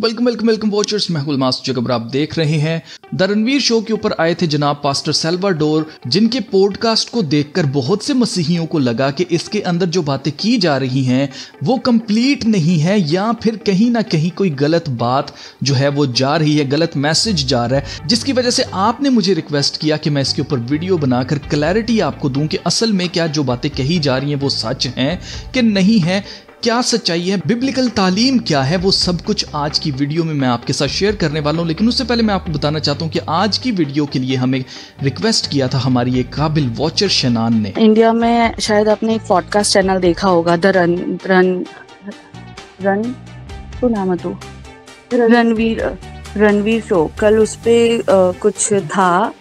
Welcome welcome welcome watchers, मैं गुलमास जगबर। आप देख रहे हैं द रणवीर शो के ऊपर आए थे जनाब पास्टर सैल्वाडोर, जिनके पॉडकास्ट को देखकर बहुत से मसीहियों को लगा कि इसके अंदर जो बातें की जा रही हैं वो कंप्लीट नहीं है, या फिर कहीं ना कहीं कोई गलत बात जो है वो जा रही है, गलत मैसेज जा रहा है, जिसकी वजह से आपने मुझे रिक्वेस्ट किया कि मैं इसके ऊपर वीडियो बनाकर क्लैरिटी आपको दूं कि असल में क्या जो बातें कही जा रही हैं वो सच हैं कि नहीं है, क्या सच्चाई है, बिब्लिकल तालीम क्या है, वो सब कुछ आज की वीडियो में मैं आपके साथ शेयर करने वाला हूं। लेकिन उससे पहले मैं आपको बताना चाहता हूं कि आज की वीडियो के लिए हमें रिक्वेस्ट किया था हमारी एक काबिल वॉचर शनान ने। इंडिया में शायद आपने एक पॉडकास्ट चैनल देखा होगा, द रणवीर शो। कल उस पे कुछ था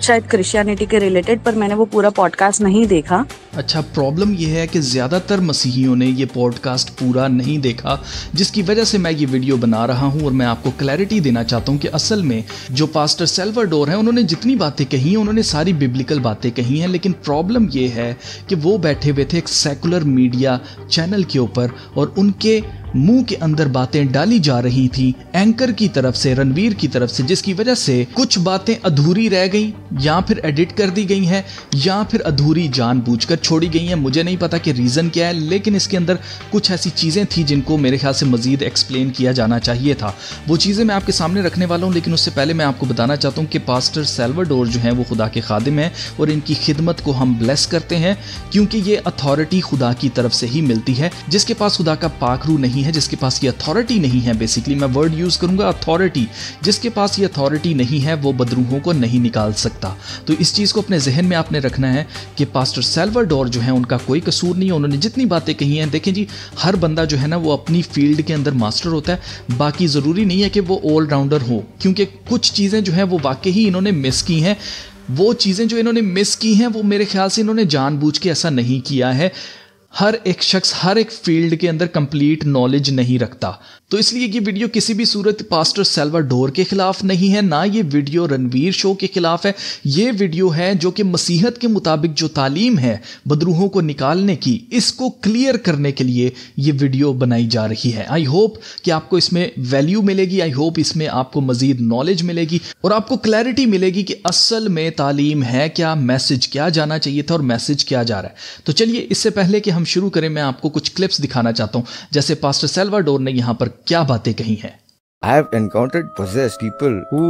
शायद क्रिश्चियनिटी के रिलेटेड, पर मैंने वो पूरा पॉडकास्ट नहीं देखा। अच्छा, प्रॉब्लम ये है कि ज़्यादातर मसीहियों ने ये पॉडकास्ट पूरा नहीं देखा, जिसकी वजह से मैं ये वीडियो बना रहा हूँ और मैं आपको क्लैरिटी देना चाहता हूँ कि असल में जो पास्टर सैल्वाडोर हैं उन्होंने जितनी बातें कही हैं उन्होंने सारी बिब्लिकल बातें कही हैं, लेकिन प्रॉब्लम ये है कि वो बैठे हुए थे एक सेकुलर मीडिया चैनल के ऊपर और उनके मुंह के अंदर बातें डाली जा रही थी एंकर की तरफ से, रणवीर की तरफ से, जिसकी वजह से कुछ बातें अधूरी रह गई, या फिर एडिट कर दी गई हैं, या फिर अधूरी जानबूझकर छोड़ी गई हैं। मुझे नहीं पता कि रीज़न क्या है, लेकिन इसके अंदर कुछ ऐसी चीज़ें थी जिनको मेरे ख्याल से मज़ीद एक्सप्लेन किया जाना चाहिए था। वो चीज़ें मैं आपके सामने रखने वाला हूँ, लेकिन उससे पहले मैं आपको बताना चाहता हूँ कि पास्टर सैल्वाडोर जो हैं वो खुदा के खादिम हैं और इनकी खिदमत को हम ब्लेस करते हैं, क्योंकि ये अथॉरिटी खुदा की तरफ से ही मिलती है। जिसके पास खुदा का पाखरू नहीं है, जिसके पास ये अथॉरिटी नहीं है, बेसिकली मैं वर्ड यूज करूंगा अथॉरिटी, जिसके पास ये अथॉरिटी नहीं है वो बदरूहों को नहीं निकाल सकता। तो इस चीज को अपने जहन में आपने रखना है कि पास्टर सैल्वाडोर जो है उनका कोई कसूर नहीं है। उन्होंने जितनी बातें कही हैं, देखें जी, हर बंदा जो है ना वो अपनी फील्ड के अंदर मास्टर होता है, बाकी जरूरी नहीं है कि वो ऑलराउंडर हो, क्योंकि कुछ चीजें जो है वो वाकई ही इन्होंने मिस की हैं। वो चीजें जो इन्होंने मिस की हैं वो मेरे ख्याल से इन्होंने जानबूझ के ऐसा नहीं किया है। हर एक शख्स हर एक फील्ड के अंदर कंप्लीट नॉलेज नहीं रखता, तो इसलिए ये वीडियो किसी भी सूरत पास्टर सैल्वाडोर के खिलाफ नहीं है, ना ये वीडियो रणवीर शो के खिलाफ है। ये वीडियो है जो कि मसीहत के मुताबिक जो तालीम है बदरूहों को निकालने की, इसको क्लियर करने के लिए ये वीडियो बनाई जा रही है। आई होप कि आपको इसमें वैल्यू मिलेगी, आई होप इसमें आपको मजीद नॉलेज मिलेगी और आपको क्लैरिटी मिलेगी कि असल में तालीम है क्या, मैसेज क्या जाना चाहिए था और मैसेज क्या जा रहा है। तो चलिए, इससे पहले कि हम शुरू करें, मैं आपको कुछ क्लिप्स दिखाना चाहता हूं, जैसे पास्टर सैल्वाडोर ने यहां पर क्या बातें कही हैं। I have encountered possessed people who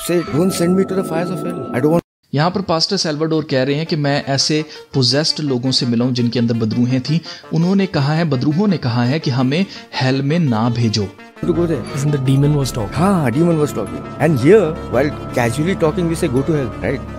say, "Don't send me to the fires of hell. I don't want." यहाँ पर पास्टर सैल्वाडोर कह रहे हैं कि मैं ऐसे पोजेस्ड लोगों से मिला हूं जिनके अंदर बदरूहें थी। उन्होंने कहा है, बदरूहों ने कहा है कि हमें हेल में ना भेजो। To go there. Isn't the demon was talking? हाँ, demon was talking. And here, while casually talking, we say go to hell, right?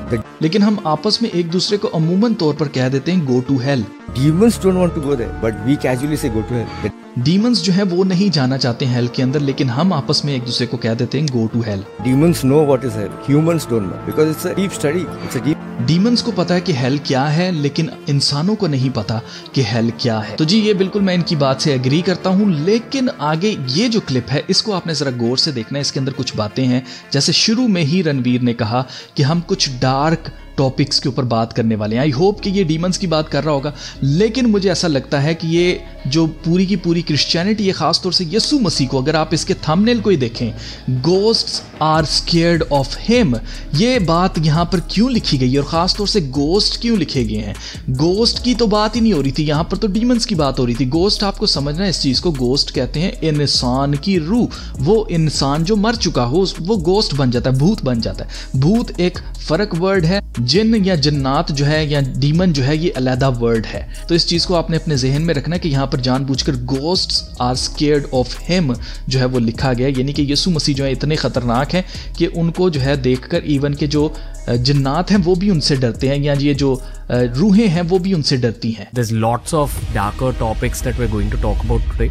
लेकिन हम आपस में एक दूसरे को अमूमन तौर पर कह देते हैं go to hell. Demons don't want to go there, but we casually say go to hell. Demons जो है वो नहीं जाना चाहते हैं हेल के अंदर, लेकिन हम आपस में एक दूसरे को कह देते हैं go to hell. Demons know what is hell. Humans don't know because it's a deep study. It's a deep. Demons को पता है कि हेल क्या है, लेकिन इंसानों को नहीं पता कि हेल क्या है। तो जी, ये बिल्कुल मैं इनकी बात से एग्री करता हूं, लेकिन आगे ये जो क्लिप है इसको आपने जरा गौर से देखना है। इसके अंदर कुछ बातें हैं, जैसे शुरू में ही रणवीर ने कहा कि हम कुछ डार्क टॉपिक्स के ऊपर बात करने वाले हैं। आई होप कि ये डीमंस की बात कर रहा होगा, लेकिन मुझे ऐसा लगता है कि ये जो पूरी की पूरी क्रिश्चियनिटी है, खासतौर से यीशु मसीह को, अगर आप इसके थंबनेल को ही देखें, ghosts are scared of him, ये बात यहाँ पर क्यों लिखी गई है और खासतौर से गोस्ट क्यों लिखे गए हैं। गोस्ट की तो बात ही नहीं हो रही थी, यहाँ पर तो डीमंस की बात हो रही थी। गोस्ट, आपको समझना है इस चीज को, गोस्ट कहते हैं इंसान की रूह। वो इंसान जो मर चुका हो वो गोस्ट बन जाता है, भूत बन जाता है। भूत एक फर्क वर्ड है, जिन या जन्नात जो है या डीमन जो है ये अलहदा वर्ड है। तो इस चीज को आपने अपने जहन में रखना है कि यहाँ पर जानबूझकर ghosts are scared of him जो है वो लिखा गया, यानी कि यीशु मसीह जो है इतने खतरनाक हैं कि उनको जो है देखकर इवन के जो जन्नात हैं वो भी उनसे डरते हैं, या ये जो रूहें हैं वो भी उनसे डरती हैं। There's lots of darker topics that we're going to talk about today.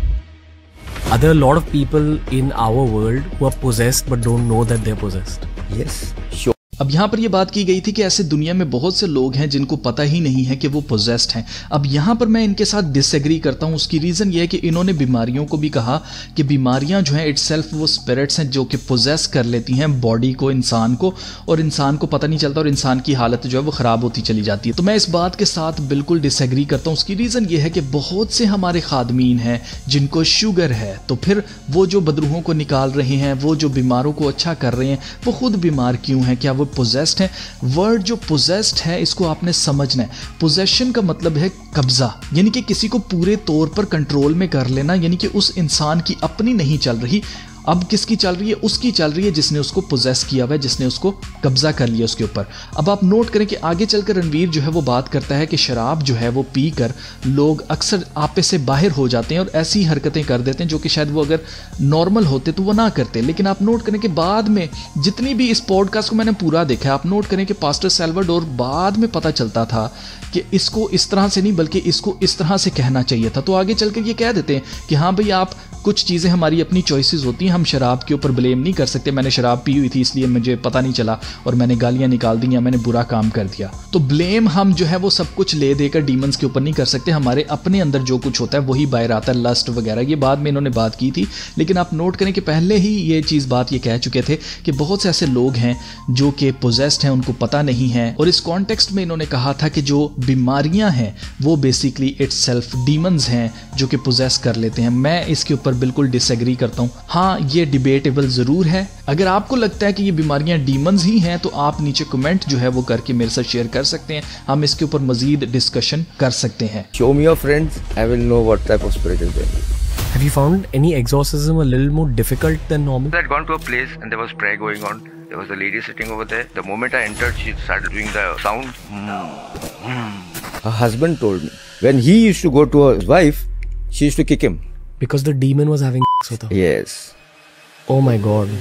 Are there a lot of people in our world who are possessed but don't know that they're possessed? Yes, sure. अब यहाँ पर ये बात की गई थी कि ऐसे दुनिया में बहुत से लोग हैं जिनको पता ही नहीं है कि वो पोजेस्ड हैं। अब यहाँ पर मैं इनके साथ डिसएग्री करता हूँ। उसकी रीज़न ये है कि इन्होंने बीमारियों को भी कहा कि बीमारियाँ जो हैं इटसेल्फ वो स्पिरिट्स हैं जो कि पोजेस कर लेती हैं बॉडी को, इंसान को, और इंसान को पता नहीं चलता और इंसान की हालत जो है वो ख़राब होती चली जाती है। तो मैं इस बात के साथ बिल्कुल डिसएग्री करता हूँ। उसकी रीज़न ये है कि बहुत से हमारे खादमीन हैं जिनको शुगर है, तो फिर वो जो बदरूहों को निकाल रहे हैं, वो जो बीमारों को अच्छा कर रहे हैं, वो खुद बीमार क्यों हैं? क्या वो पोजेस्ड हैं? वर्ड जो पोजेस्ड है इसको आपने समझना है। पोजेशन का मतलब है कब्जा, यानी कि किसी को पूरे तौर पर कंट्रोल में कर लेना, यानी कि उस इंसान की अपनी नहीं चल रही, अब किसकी चल रही है? उसकी चल रही है जिसने उसको पोजेस किया हुआ है, जिसने उसको कब्जा कर लिया उसके ऊपर। अब आप नोट करें कि आगे चलकर रणवीर जो है वो बात करता है कि शराब जो है वो पीकर लोग अक्सर आपे से बाहर हो जाते हैं और ऐसी हरकतें कर देते हैं जो कि शायद वो अगर नॉर्मल होते तो वो ना करते। लेकिन आप नोट करें कि बाद में जितनी भी इस पॉडकास्ट को मैंने पूरा देखा, आप नोट करें कि पास्टर सैल्वाडोर बाद में पता चलता था कि इसको इस तरह से नहीं बल्कि इसको इस तरह से कहना चाहिए था। तो आगे चलकर ये कह देते हैं कि हाँ भाई, आप कुछ चीज़ें हमारी अपनी चॉइसेस होती हैं, हम शराब के ऊपर ब्लेम नहीं कर सकते। मैंने शराब पी हुई थी इसलिए मुझे पता नहीं चला और मैंने गालियां निकाल दी या मैंने बुरा काम कर दिया। तो ब्लेम हम जो है वो सब कुछ ले देकर डीमंस के ऊपर नहीं कर सकते। हमारे अपने अंदर जो कुछ होता है वही बाहर आता है, लस्ट वगैरह। ये बाद में इन्होंने बात की थी, लेकिन आप नोट करें कि पहले ही ये चीज़ बात ये कह चुके थे कि बहुत से ऐसे लोग हैं जो कि पोजेस्ड हैं, उनको पता नहीं है। और इस कॉन्टेक्स्ट में इन्होंने कहा था कि जो बीमारियां हैं वो बेसिकली इटसेल्फ डीमंस हैं जो कि पोजेस कर लेते हैं। मैं इसके ऊपर बिल्कुल डिसएग्री करता हूँ। हाँ, ये डिबेटेबल ज़रूर है। अगर आपको लगता है कि ये बीमारियां डीमंस ही हैं तो आप नीचे कमेंट जो है वो करके मेरे साथ शेयर कर सकते हैं, हम इसके ऊपर मजीद डिस्कशन कर सकते हैं। Show me your friends, I will know what type of spirit is there. Have you found any exorcism a little more difficult than normal? I had gone to a place and there was prayer going on. There was a lady sitting over there. The moment I entered, she started doing the sound. Her husband told me when he used to go to his wife, she used to kick him. Because the demon was having sex with her. Yes. Oh my God.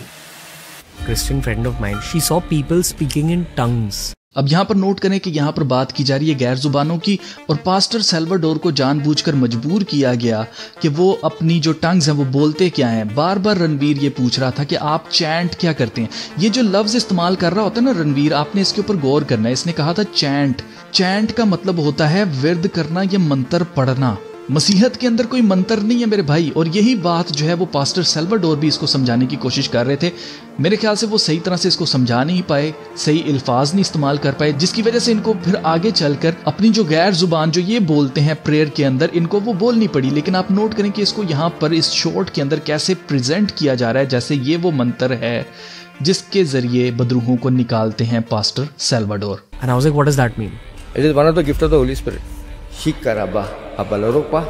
Christian friend of mine, she saw people speaking in tongues. अब यहाँ पर note करें कि यहाँ पर बात की जा रही है गैर जुबानों की, और पास्टर सैल्वाडोर को जानबूझकर मजबूर किया गया कि वो अपनी जो टंग्स हैं वो बोलते क्या हैं। बार बार रणवीर ये पूछ रहा था कि आप चैंट क्या करते हैं। ये जो लफ्ज़ इस्तेमाल कर रहा होता है ना रणवीर, आपने इसके ऊपर गौर करना है। इसने कहा था चैंट। चैंट का मतलब होता है विरद करना या मंत्र पढ़ना। मसीहत के अंदर कोई मंत्र नहीं है मेरे भाई, और यही बात जो है वो पास्टर सैल्वाडोर भी इसको समझाने की कोशिश कर रहे थे। मेरे ख्याल से वो सही तरह से इसको समझा नहीं पाए, सही अल्फाज नहीं इस्तेमाल कर पाए, जिसकी वजह से इनको फिर आगे चलकर अपनी जो गैर जुबान जो ये बोलते हैं प्रेयर के अंदर, इनको वो बोलनी पड़ी। लेकिन आप नोट करें कि इसको यहाँ पर इस शॉर्ट के अंदर कैसे प्रेजेंट किया जा रहा है, जैसे ये वो मंत्र है जिसके जरिए बदरूहों को निकालते हैं pastor Salvador. And I was like, what does that mean? It is one of the gift of the Holy Spirit. Shikaraba abaloropa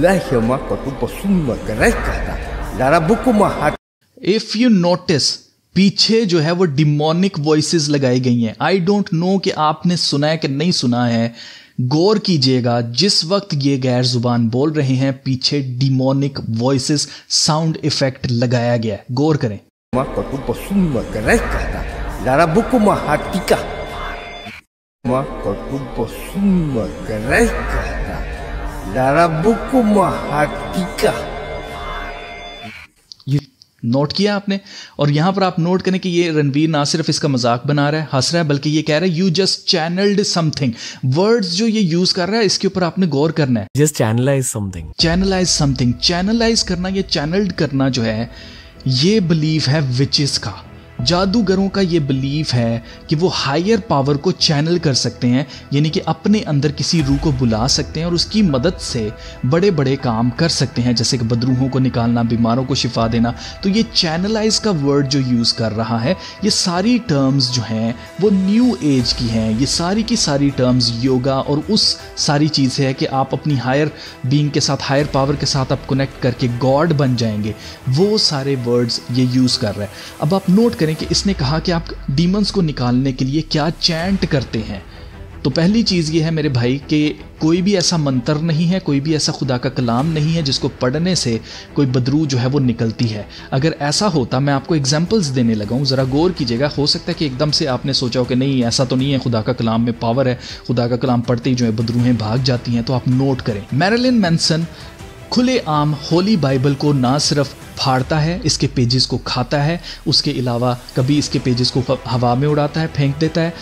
lahema kotupasumma karekata larabukuma hat. If you notice, पीछे जो है वो डिमोनिक वॉइसेस लगाई गई हैं। I don't know कि आपने सुना है कि नहीं सुना है। गौर कीजिएगा, जिस वक्त ये गैर जुबान बोल रहे हैं पीछे डिमोनिक वॉइसेस साउंड इफेक्ट लगाया गया है। गौर करें। Kotupasumma karekata larabukuma hatika. Kotupasumma karekata larabukuma hatika. Note किया आपने? और यहां पर आप नोट करें कि ये रणवीर ना सिर्फ इसका मजाक बना रहा है, हंस रहा है, बल्कि ये कह रहा है you just channelled something. Words जो ये यूज कर रहा है इसके ऊपर आपने गौर करना है। Just channelize something. Channelize something, channelize करना, ये चैनल्ड करना जो है ये बिलीफ है विचेस का, जादूगरों का ये बिलीफ है कि वो हायर पावर को चैनल कर सकते हैं, यानी कि अपने अंदर किसी रूह को बुला सकते हैं और उसकी मदद से बड़े बड़े काम कर सकते हैं, जैसे कि बदरूहों को निकालना, बीमारों को शिफा देना। तो ये चैनलाइज का वर्ड जो यूज़ कर रहा है, ये सारी टर्म्स जो हैं वो न्यू एज की हैं। ये सारी की सारी टर्म्स योगा और उस सारी चीज़ से है कि आप अपनी हायर बीइंग के साथ, हायर पावर के साथ आप कनेक्ट करके गॉड बन जाएंगे। वो सारे वर्ड्स ये यूज़ कर रहा है। अब आप नोट करें कि इसने कहा कि आप डीमंस को निकालने के लिए क्या चैंट करते हैं। तो पहली चीज़ ये है मेरे भाई कि कोई भी ऐसा मंत्र नहीं है, कोई भी ऐसा खुदा का कलाम नहीं है जिसको पढ़ने से कोई बदरू जो है वो निकलती है। अगर ऐसा होता, मैं आपको एग्जांपल्स देने लगा हूँ, ज़रा गौर कीजिएगा। हो सकता है कि एकदम से आपने सोचा हो कि नहीं ऐसा तो नहीं है, खुदा का कलाम में पावर है, खुदा का कलाम पढ़ते ही जो है बदरूहें भाग जाती हैं। तो आप नोट करें, मैरिलिन मैनसन खुले आम होली बाइबल को ना सिर्फ फाड़ता है, इसके पेजेस को खाता है, उसके अलावा कभी इसके पेजेस को हवा में उड़ाता है, फेंक देता है,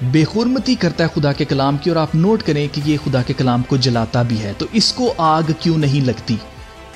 बेहुरमती करता है खुदा के कलाम की। और आप नोट करें कि ये खुदा के कलाम को जलाता भी है। तो इसको आग क्यों नहीं लगती?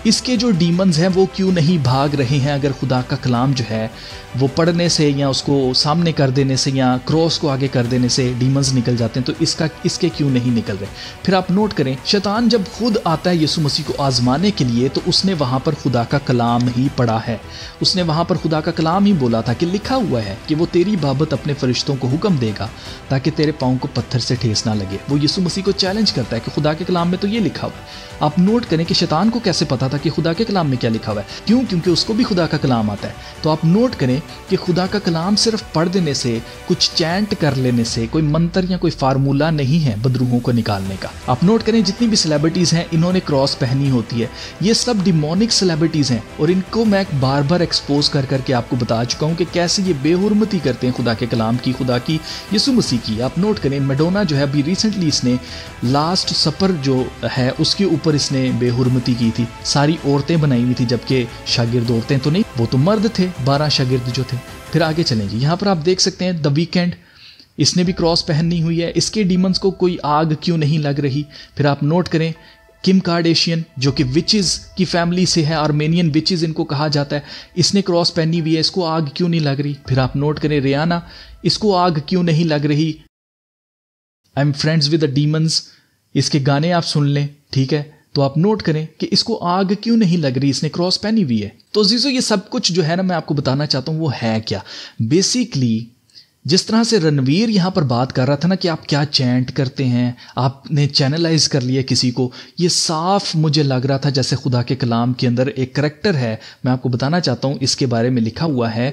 इसके जो डीमंस हैं वो क्यों नहीं भाग रहे हैं? अगर खुदा का कलाम जो है वो पढ़ने से या उसको सामने कर देने से या क्रॉस को आगे कर देने से डीमंस निकल जाते हैं, तो इसके क्यों नहीं निकल रहे? फिर आप नोट करें, शैतान जब खुद आता है यीशु मसीह को आजमाने के लिए, तो उसने वहाँ पर खुदा का कलाम ही पढ़ा है। उसने वहाँ पर खुदा का कलाम ही बोला था कि लिखा हुआ है कि वो तेरी बाबत अपने फरिश्तों को हुक्म देगा ताकि तेरे पाँव को पत्थर से ठेस ना लगे। वो यीशु मसीह को चैलेंज करता है कि खुदा के कलाम में तो ये लिखा हुआ है। आप नोट करें कि शैतान को कैसे पता था कि खुदा के कलाम में क्या लिखा हुआ है? क्यों? क्योंकि उसको भी खुदा का कलाम आता है। तो आप नोट करें कि खुदा का कलाम सिर्फ पढ़ देने से, कुछ चैंट कर लेने से कोई मंत्र या कोई फार्मूला नहीं है बदरूहों को निकालने का। आप नोट करें, जितनी भी सेलिब्रिटीज हैं इन्होंने क्रॉस पहनी होती है, ये सब डिमोनिक सेलिब्रिटीज हैं और इनको मैं बार बार एक्सपोज कर करके आपको बता चुका हूं कि कैसे ये बेहुरमती करते हैं खुदा के कलाम की, खुदा की, यीशु मसीह की। आप नोट करें, मैडोना जो है अभी रिसेंटली इसने लास्ट सपर जो है उसके ऊपर इसने बेहुरमती की थी। सारी औरतें बनाई हुई थी, जबकि शागिर्द औरतें तो नहीं, वो तो मर्द थे, 12 शागिर्द जो थे। फिर आगे चलेंगे, यहाँ पर आप देख सकते हैं द वीकेंड, इसने भी क्रॉस पहननी हुई है। इसके डीमंस को कोई आग क्यों नहीं लग रही? फिर आप नोट करें, किम कार्डेशियन जो कि विचेस की फैमिली से है, आर्मेनियन विचेस इनको कहा जाता है, इसने क्रॉस पहनी हुई है, इसको आग क्यों नहीं लग रही? फिर आप नोट करें, रियाना, इसको आग क्यों नहीं लग रही? I am friends with the demons, इसके गाने आप सुन लें, ठीक है? तो आप नोट करें कि इसको आग क्यों नहीं लग रही, इसने क्रॉस पहनी हुई है। तो जीजो ये सब कुछ जो है ना मैं आपको बताना चाहता हूं वो है क्या। बेसिकली जिस तरह से रणवीर यहां पर बात कर रहा था ना कि आप क्या चैंट करते हैं, आपने चैनलाइज कर लिया किसी को, ये साफ मुझे लग रहा था जैसे खुदा के कलाम के अंदर एक करैक्टर है। मैं आपको बताना चाहता हूं, इसके बारे में लिखा हुआ है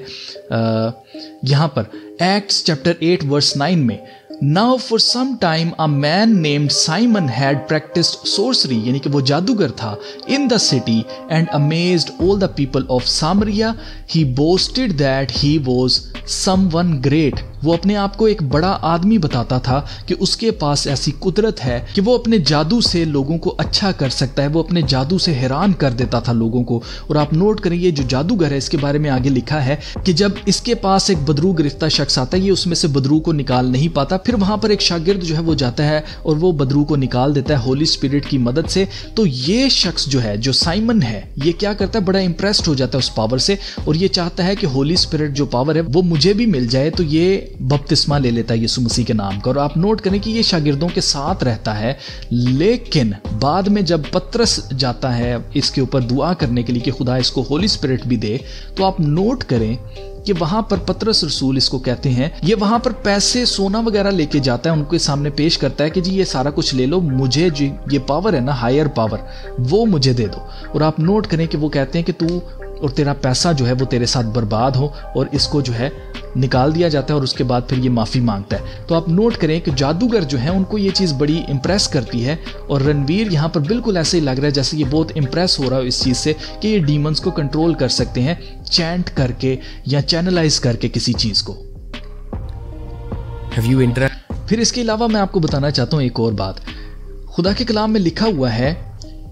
यहां पर एक्ट्स चैप्टर 8 वर्स 9 में, Now for some time a man named Simon had practiced sorcery, यानी कि वो जादूगर था, in the city and amazed all the people of Samaria. He boasted that he was someone great. वो अपने आप को एक बड़ा आदमी बताता था कि उसके पास ऐसी कुदरत है कि वो अपने जादू से लोगों को अच्छा कर सकता है, वो अपने जादू से हैरान कर देता था लोगों को। और आप नोट करें, ये जो जादूगर है इसके बारे में आगे लिखा है कि जब इसके पास एक बदरू गिरफ्ता शख्स आता है, ये उसमें से बदरू को निकाल नहीं पाता, फिर वहां पर एक शागिर्द जो है वो जाता है और वो बदरू को निकाल देता है होली स्पिरिट की मदद से। तो ये शख्स जो है, जो साइमन है, ये क्या करता है, बड़ा इंप्रेस्ड हो जाता है उस पावर से और ये चाहता है कि होली स्पिरिट जो पावर है वो मुझे भी मिल जाए। तो ये बपतिस्मा ले लेता है यीशु मसीह के नाम का। और आप नोट करें कि ये शागिर्दों के साथ रहता है, लेकिन बाद में जब पतरस जाता है इसके ऊपर दुआ करने के लिए कि खुदा इसको होली स्पिरिट भी दे, तो आप नोट करें कि वहां पर पतरस रसूल इसको कहते हैं, ये वहां पर पैसे सोना वगैरह लेके जाता है, उनके सामने पेश करता है कि जी ये सारा कुछ ले लो, मुझे जो ये पावर है ना, हायर पावर, वो मुझे दे दो। और आप नोट करें कि वो कहते हैं कि तू और तेरा पैसा जो है वो तेरे साथ बर्बाद हो, और इसको जो है निकाल दिया जाता है और उसके बाद फिर ये माफ़ी मांगता है। तो आप नोट करें कि जादूगर जो है उनको ये चीज़ बड़ी इंप्रेस करती है और रणवीर यहाँ पर बिल्कुल ऐसे ही लग रहा है जैसे ये बहुत इंप्रेस हो रहा है इस चीज़ से कि ये डीमंस को कंट्रोल कर सकते हैं चैंट करके या चैनलाइज करके किसी चीज़ को। फिर इसके अलावा मैं आपको बताना चाहता हूँ एक और बात, खुदा के कलाम में लिखा हुआ है,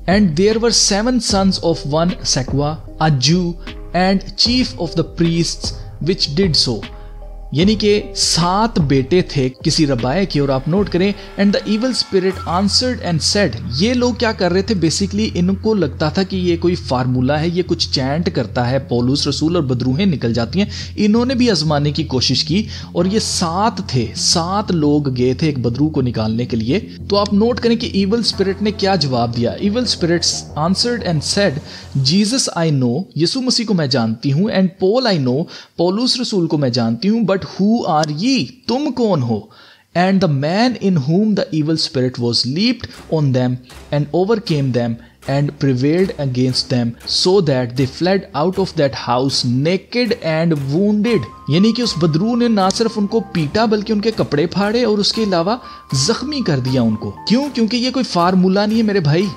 And there were 7 sons of one Sekwa, a Jew, and chief of the priests, which did so. यानी कि 7 बेटे थे किसी रबाए के। और आप नोट करें, and the evil spirit answered and said, ये लोग क्या कर रहे थे, बेसिकली इनको लगता था कि ये कोई फार्मूला है, ये कुछ चैंट करता है पौलुस रसूल और बदरूहें निकल जाती हैं। इन्होंने भी आजमाने की कोशिश की और ये 7 थे, 7 लोग गए थे एक बदरू को निकालने के लिए। तो आप नोट करें कि इवल स्पिरिट ने क्या जवाब दिया। Evil spirits answered and said, Jesus I know, Yeshu Masih को मैं जानती हूँ, एंड पॉल आई नो, पौलुस रसूल को मैं जानती हूँ, बट who are ye, तुम कौन हो? And the man in whom the evil spirit was leaped on them and overcame them and prevailed against them, so that they fled out of that house naked and wounded. यानी कि उस बदरू ने ना सिर्फ उनको पीटा बल्कि उनके कपड़े फाड़े और उसके अलावा जख्मी कर दिया उनको। क्यों? क्योंकि ये कोई फार्मूला नहीं है मेरे भाई,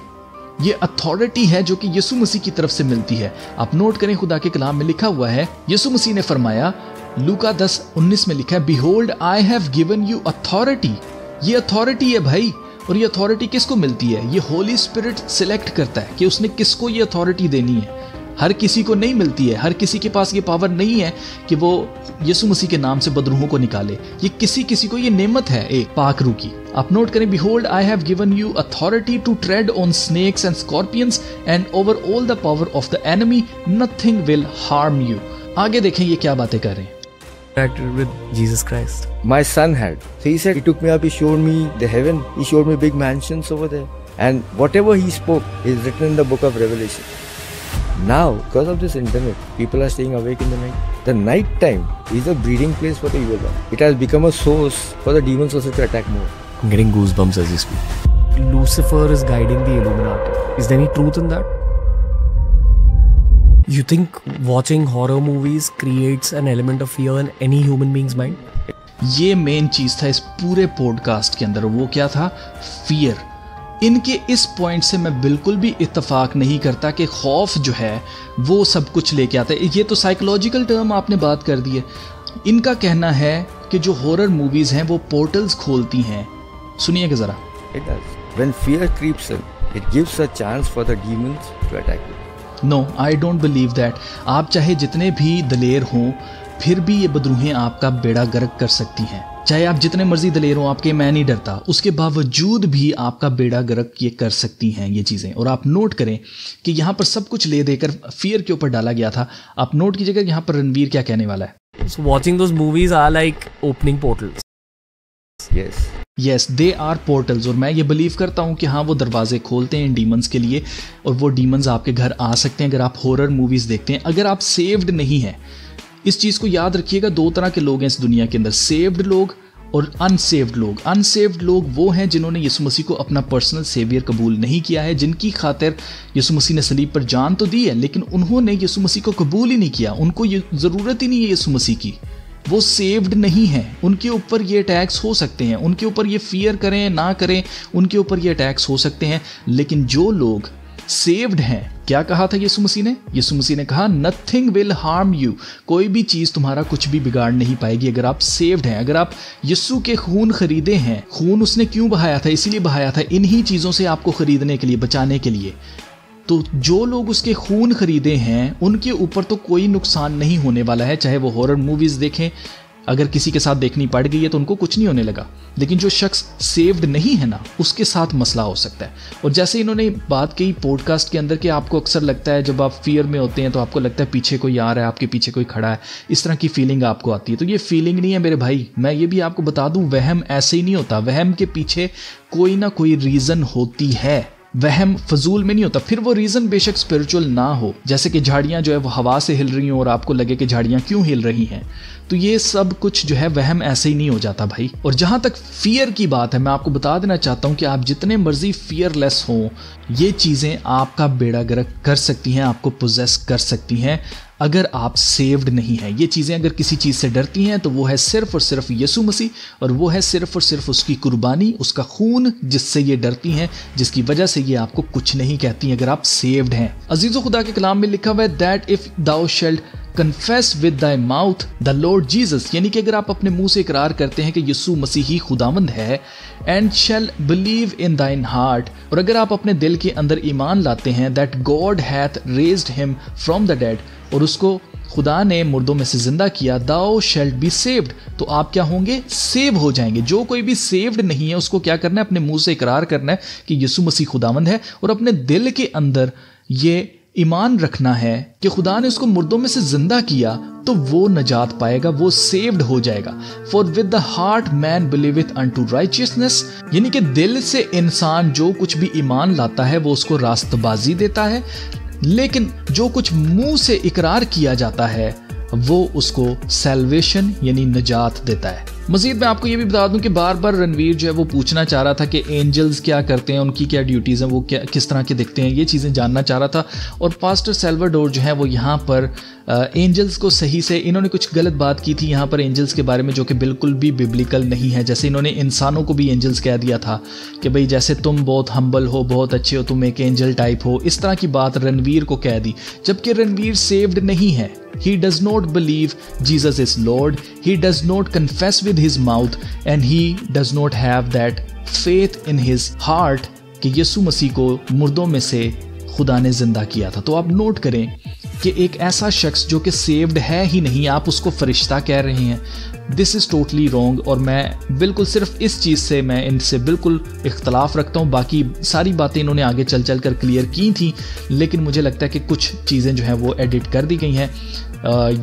ये अथॉरिटी है जो कि यीशु मसीह की तरफ से मिलती है। आप नोट करें, खुदा के कलाम में लिखा हुआ है, यीशु मसीह ने फरमाया, लूका 10:19 में लिखा है, behold I have given you authority. ये अथॉरिटी है भाई, और ये अथॉरिटी किसको मिलती है? ये होली स्पिरिट सिलेक्ट करता है कि उसने किसको ये अथॉरिटी देनी है। हर किसी को नहीं मिलती है, हर किसी के पास ये पावर नहीं है कि वो यीशु मसीह के नाम से बदरूहों को निकाले। ये किसी किसी को ये नेमत है एक पाक रूह की। आप नोट करें, behold I have given you authority to tread on snakes and scorpions and over all the power of the enemy, nothing will harm you. आगे देखें ये क्या बातें कर रहे हैं। With Jesus Christ. My son had. So he said, he took me up, he showed me the heaven, he showed me big mansions over there. And whatever he spoke is written in the book of Revelation. Now, because of this internet, people are staying awake in the night. The night time is a breeding place for the evil one. It has become a source for the demons also to attack more. I'm getting goosebumps as you speak. Lucifer is guiding the Illuminati. Is there any truth in that? You think watching horror movies creates an element of fear in any human being's mind? ये main चीज था इस पूरे podcast के अंदर। वो क्या था? फियर। इनके इस पॉइंट से मैं बिल्कुल भी इत्तेफाक नहीं करता कि खौफ जो है वो सब कुछ लेके आता है। ये तो साइकोलॉजिकल टर्म आपने बात कर दी है। इनका कहना है कि जो हॉरर मूवीज हैं वो पोर्टल्स खोलती हैं। सुनिएगा जरा। It does. When fear creeps in, it gives a chance for the demons to attack you. No, I don't believe that. आप चाहे जितने भी दलेर हों, फिर भी ये बदरूहें आपका बेड़ा गर्क कर सकती हैं। चाहे आप जितने मर्जी दलेर हों, आपके मैं नहीं डरता, उसके बावजूद भी आपका बेड़ा गर्क ये कर सकती हैं ये चीज़ें। और आप नोट करें कि यहाँ पर सब कुछ ले देकर फियर के ऊपर डाला गया था। आप नोट कीजिएगा यहाँ पर रणवीर क्या कहने वाला है। So watching those movies are like opening portals. Yes, they are portals। और मैं ये बिलीव करता हूँ कि हाँ, वो दरवाजे खोलते हैं डीमंस के लिए, और वो डीमंस आपके घर आ सकते हैं अगर आप हॉरर मूवीज़ देखते हैं। अगर आप सेव्ड नहीं हैं, इस चीज़ को याद रखिएगा, दो तरह के लोग हैं इस दुनिया के अंदर, सेव्ड लोग और अनसेव्ड लोग। अनसेव्ड लोग वो हैं जिन्होंने यीशु मसीह को अपना पर्सनल सेवियर कबूल नहीं किया है, जिनकी खातिर यीशु मसीह ने सलीब पर जान तो दी है, लेकिन उन्होंने यीशु मसीह को कबूल ही नहीं किया। उनको ये ज़रूरत ही नहीं है यीशु मसीह की, वो सेव्ड नहीं हैं। उनके ऊपर ये अटैक्स हो सकते हैं, उनके ऊपर ये फियर करें ना करें, उनके ऊपर ये अटैक्स हो सकते हैं। लेकिन जो लोग सेव्ड हैं, क्या कहा था यीशु मसीह ने? यीशु मसीह ने कहा नथिंग विल हार्म यू। कोई भी चीज़ तुम्हारा कुछ भी बिगाड़ नहीं पाएगी अगर आप सेव्ड हैं, अगर आप यीशु के खून खरीदे हैं। खून उसने क्यों बहाया था? इसीलिए बहाया था, इन्हीं चीज़ों से आपको खरीदने के लिए, बचाने के लिए। तो जो लोग उसके खून खरीदे हैं उनके ऊपर तो कोई नुकसान नहीं होने वाला है, चाहे वो हॉरर मूवीज़ देखें। अगर किसी के साथ देखनी पड़ गई है तो उनको कुछ नहीं होने लगा, लेकिन जो शख्स सेव्ड नहीं है ना, उसके साथ मसला हो सकता है। और जैसे इन्होंने बात की पॉडकास्ट के अंदर कि आपको अक्सर लगता है जब आप फियर में होते हैं तो आपको लगता है पीछे कोई आ रहा है, आपके पीछे कोई खड़ा है, इस तरह की फीलिंग आपको आती है। तो ये फीलिंग नहीं है मेरे भाई, मैं ये भी आपको बता दूं, वहम ऐसे ही नहीं होता। वहम के पीछे कोई ना कोई रीज़न होती है, वहम फजूल में नहीं होता। फिर वो रीज़न बेशक स्पिरिचुअल ना हो, जैसे कि झाड़ियाँ जो है वो हवा से हिल रही हों और आपको लगे कि झाड़ियाँ क्यों हिल रही हैं, तो ये सब कुछ जो है वहम ऐसे ही नहीं हो जाता भाई। और जहाँ तक फियर की बात है, मैं आपको बता देना चाहता हूँ कि आप जितने मर्जी फियरलेस हों, ये चीज़ें आपका बेड़ा गर्क कर सकती हैं, आपको पोजेस कर सकती हैं अगर आप सेव्ड नहीं हैं। ये चीज़ें अगर किसी चीज़ से डरती हैं तो वो है सिर्फ और सिर्फ यीशु मसीह, और वो है सिर्फ और सिर्फ उसकी कुर्बानी, उसका खून, जिससे ये डरती हैं, जिसकी वजह से ये आपको कुछ नहीं कहती अगर आप सेव्ड हैं। अजीज़ो, खुदा के कलाम में लिखा हुआ है that if thou shalt confess with thy mouth the Lord Jesus, यानी कि अगर आप अपने मुंह से इकरार करते हैं कि यीशु मसीह ही खुदावंद है, एंड शेल बिलीव इन दाइन हार्ट, और अगर आप अपने दिल के अंदर ईमान लाते हैं that God hath raised him from the dead, और उसको खुदा ने मुर्दों में से जिंदा किया, दाउ शेल्ड बी सेव्ड, तो आप क्या होंगे? सेव हो जाएंगे। जो कोई भी सेव्ड नहीं है उसको क्या करना है? अपने मुंह से इकरार करना है कि यीशु मसीह खुदावंद है, और अपने दिल के अंदर ये ईमान रखना है कि खुदा ने उसको मुर्दों में से जिंदा किया, तो वो नजात पाएगा, वो सेव्ड हो जाएगा। For with the heart man believeth unto righteousness, यानी कि दिल से इंसान जो कुछ भी ईमान लाता है वो उसको रास्तबाजी देता है, लेकिन जो कुछ मुंह से इकरार किया जाता है वो उसको सैल्वेशन यानी नजात देता है। मजीद मैं आपको ये भी बता दूं कि बार बार रणवीर जो है वो पूछना चाह रहा था कि एंजल्स क्या करते हैं, उनकी क्या ड्यूटीज़ हैं, वो क्या किस तरह के दिखते हैं, ये चीज़ें जानना चाह रहा था। और पास्टर सेल्वाडोर जो है वो यहाँ पर एंजल्स को सही से, इन्होंने कुछ गलत बात की थी यहाँ पर एंजल्स के बारे में जो कि बिल्कुल भी बिब्लिकल नहीं है। जैसे इन्होंने इंसानों को भी एंजल्स कह दिया था कि भाई जैसे तुम बहुत हम्बल हो, बहुत अच्छे हो, तुम एक एंजल टाइप हो, इस तरह की बात रणवीर को कह दी, जबकि रणवीर सेव्ड नहीं है। He does not believe Jesus is Lord. He does not confess with his mouth and he does not have that faith in his heart कि यीशु मसीह को मुर्दों में से खुदा ने जिंदा किया था। तो आप नोट करें कि एक ऐसा शख्स जो कि सेव्ड है ही नहीं, आप उसको फरिश्ता कह रहे हैं। This is totally wrong. और मैं बिल्कुल सिर्फ इस चीज़ से मैं इनसे बिल्कुल इख्तलाफ रखता हूँ। बाकी सारी बातें इन्होंने आगे चल चल कर क्लियर की थी, लेकिन मुझे लगता है कि कुछ चीज़ें जो हैं वो एडिट कर दी गई हैं,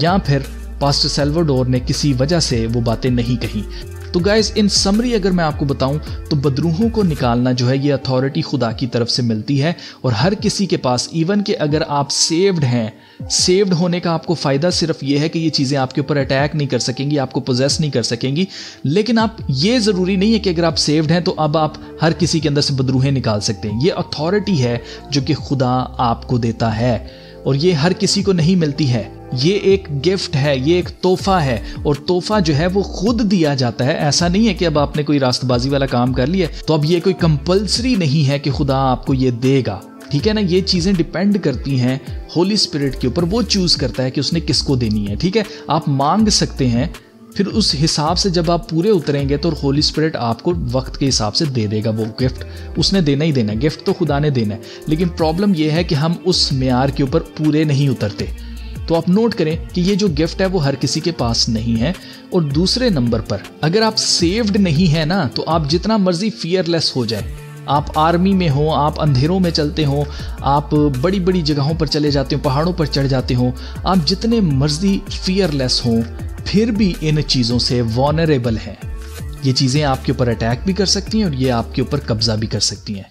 या फिर पास्टर सैल्वाडोर ने किसी वजह से वो बातें नहीं कही। तो गाइस, इन समरी अगर मैं आपको बताऊं तो बदरूहों को निकालना जो है ये अथॉरिटी खुदा की तरफ से मिलती है, और हर किसी के पास, इवन कि अगर आप सेव्ड हैं, सेव्ड होने का आपको फ़ायदा सिर्फ ये है कि ये चीज़ें आपके ऊपर अटैक नहीं कर सकेंगी, आपको पोजेस नहीं कर सकेंगी। लेकिन आप, ये ज़रूरी नहीं है कि अगर आप सेव्ड हैं तो अब आप हर किसी के अंदर से बदरूहें निकाल सकते हैं। ये अथॉरिटी है जो कि खुदा आपको देता है, और ये हर किसी को नहीं मिलती है। ये एक गिफ्ट है, ये एक तोहफा है, और तोहफा जो है वो खुद दिया जाता है। ऐसा नहीं है कि अब आपने कोई रास्तबाजी वाला काम कर लिया तो अब ये कोई कंपल्सरी नहीं है कि खुदा आपको ये देगा, ठीक है ना। ये चीज़ें डिपेंड करती हैं होली स्पिरिट के ऊपर, वो चूज़ करता है कि उसने किसको देनी है, ठीक है। आप मांग सकते हैं, फिर उस हिसाब से जब आप पूरे उतरेंगे तो होली स्पिरिट आपको वक्त के हिसाब से दे देगा वो गिफ्ट। उसने देना ही देना है, गिफ्ट तो खुदा ने देना है, लेकिन प्रॉब्लम ये है कि हम उस मेयार के ऊपर पूरे नहीं उतरते। तो आप नोट करें कि ये जो गिफ्ट है वो हर किसी के पास नहीं है। और दूसरे नंबर पर, अगर आप सेव्ड नहीं है ना, तो आप जितना मर्जी फियरलेस हो जाए, आप आर्मी में हो, आप अंधेरों में चलते हो, आप बड़ी बड़ी जगहों पर चले जाते हो, पहाड़ों पर चढ़ जाते हो, आप जितने मर्जी फियरलेस हो, फिर भी इन चीज़ों से वॉनरेबल हैं। ये चीज़ें आपके ऊपर अटैक भी कर सकती हैं और ये आपके ऊपर कब्जा भी कर सकती हैं।